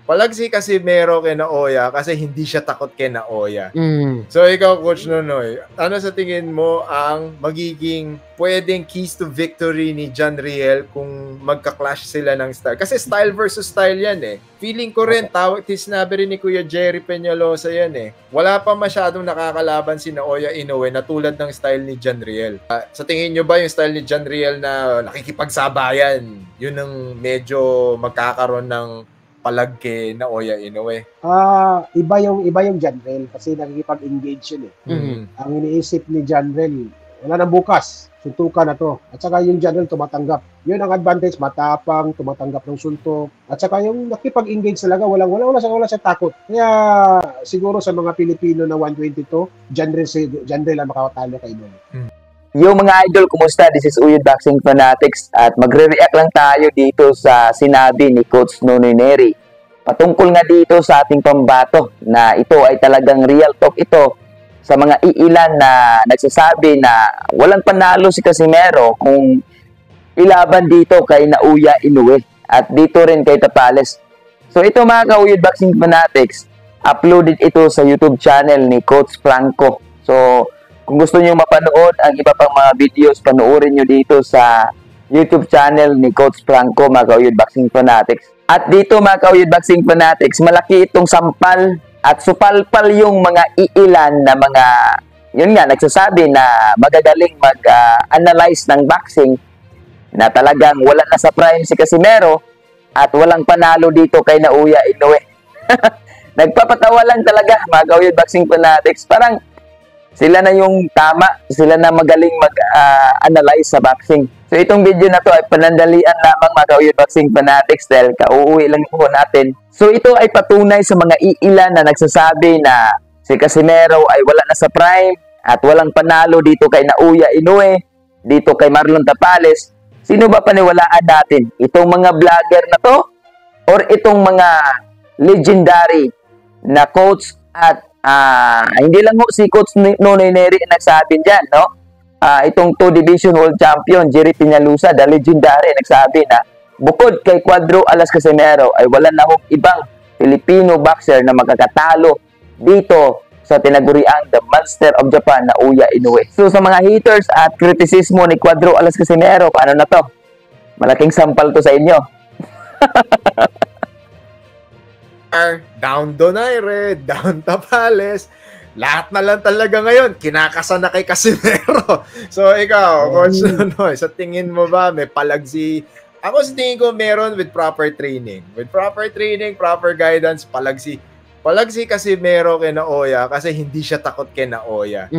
Palagsi kasi Casimero kay Naoya kasi hindi siya takot kay Naoya. So ikaw, Coach Nonoy, ano sa tingin mo ang magiging pwedeng keys to victory ni John Riel kung magka-clash sila ng style? Kasi style versus style yan eh. Feeling ko rin, sinabi rin ni Kuya Jerry Peñalosa yan eh. Wala pa masyadong nakakalaban si Naoya Inoue na tulad ng style ni John Riel. Sa tingin nyo ba yung style ni John Riel na nakikipagsabayan, yun ang medyo magkakaroon ng palag kay Naoya Inoue? Iba yung John Riel kasi nakikipag-engage yun eh. Ang iniisip ni John Riel, wala nang bukas, suntukan na to. At saka yung John Riel tumatanggap. Yun ang advantage, matapang, tumatanggap ng suntok. At saka yung nakipag-engage talaga, wala siya takot. Kaya siguro sa mga Pilipino na 122, John Riel ang makakatalo kay Inoue. Yo mga idol, kumusta? This is Uyod Boxing Fanatics at magre-react lang tayo dito sa sinabi ni Coach Nonoy Neri. Patungkol nga dito sa ating pambato na ito ay talagang real talk ito sa mga iilan na nagsasabi na walang panalo si Casimero kung ilaban dito kay Naoya Inoue at dito rin kay Tapales. So ito mga ka-Uyod Boxing Fanatics, uploaded ito sa YouTube channel ni Coach Franco. So kung gusto niyo mapanood ang iba pang mga videos, panoorin niyo dito sa YouTube channel ni Coach Franco, mga ka-Uyod Boxing Fanatics. At dito mga ka-Uyod Boxing Fanatics, malaki itong sampal at supalpal yung mga iilan na mga, yun nga, nagsasabi na magagaling mag-analyze ng boxing na talagang wala na sa prime si Casimero at walang panalo dito kay Naoya Inoue. Nagpapatawa lang talaga mga ka-Uyod Boxing Fanatics. Parang sila na yung tama, sila na magaling mag-analyze sa boxing. So itong video na to ay panandalian lamang mga ka-Uyod Boxing Fanatics dahil kauuwi lang po natin. So ito ay patunay sa mga iilan na nagsasabi na si Casimero ay wala na sa prime at walang panalo dito kay Naoya Inoue, dito kay Marlon Tapales. Sino ba paniwalaan natin? Itong mga vlogger na to? Or itong mga legendary na coach at hindi lang ho si Coach Nonoy Neri nagsabi dyan, no? Itong 2 Division World Champion, Jerry Peñalosa, the legendary, nagsabi na bukod kay Cuadro Alas Casimero ay wala na hong ibang Filipino boxer na magkakatalo dito sa tinaguriang The Monster of Japan, Naoya Inoue. So sa mga haters at kritisismo ni Cuadro Alas Casimero, paano na to? Malaking sampal to sa inyo. Down Donaire, down Tapales, lahat na lang talaga ngayon, kinakasa na kay Casimero. So ikaw, Coach Nonoy, sa tingin mo ba may palag si... Ako sa tingin ko meron with proper training. With proper training, proper guidance, palag si Casimero kay Naoya kasi hindi siya takot kay Naoya.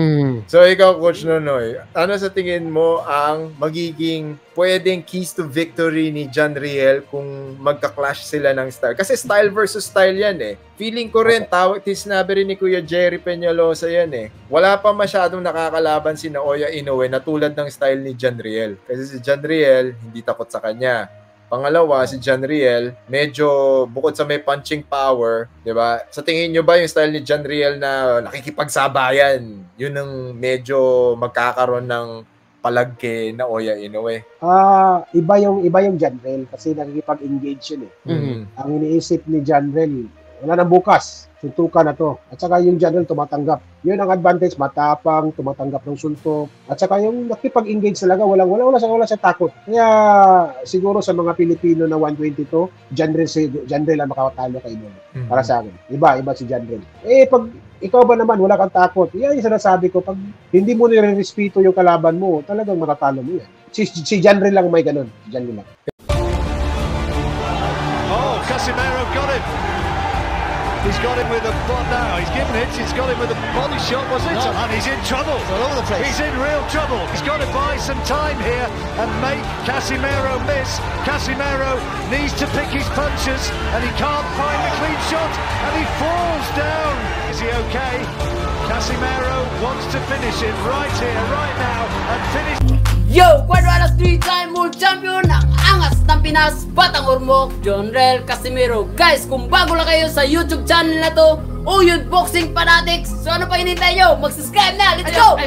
So ikaw, Coach Nonoy, ano sa tingin mo ang magiging pwedeng keys to victory ni John Riel kung magka-clash sila ng style? Kasi style versus style yan eh. Feeling ko rin, sinabi rin ni Kuya Jerry Peñalosa yan eh. Wala pa masyadong nakakalaban si Naoya Inoue na tulad ng style ni John Riel. Kasi si John Riel, hindi takot sa kanya. Pangalawa, si John Riel, medyo bukod sa may punching power, di ba? Sa tingin nyo ba yung style ni John Riel na nakikipagsabayan, yun ang medyo magkakaroon ng palag kay Naoya Inoue? Iba yung John Riel kasi nakikipag-engage yun eh. Ang iniisip ni John Riel, wala nang bukas, suntukan na to. At saka yung John Riel tumatanggap. Yun ang advantage, matapang, tumatanggap ng suntok. At saka yung nakipag-engage talaga, wala siya takot. Kaya siguro sa mga Pilipino na 122, John Riel ang makakatalo kay Inoue. Para sa akin. Iba si John Riel. Pag ikaw ba naman, wala kang takot. Yan yung sinasabi ko, pag hindi mo nire-respeto yung kalaban mo, talagang matatalo mo yan. Si John Riel lang may ganun. Si John Riel lang. Oh, Casimero got it. He's got him with a body now. He's given it. He's got him with a body shot, was it? No. And he's in trouble. It's all over the place. He's in real trouble. He's got to buy some time here and make Casimero miss. Casimero needs to pick his punches, and he can't find the clean shot, and he falls down. Is he okay? Casimero wants to finish it right here, right now, and finish. Yo! Cuadro Alas 3-time world champion ng angas ng Pinas, Batang Ormoc, John Riel Casimero. Guys, kung bago lang kayo sa YouTube channel na to, Uyod Boxing Fanatics, so ano pa hinintay nyo? Mag-subscribe na! Let's go!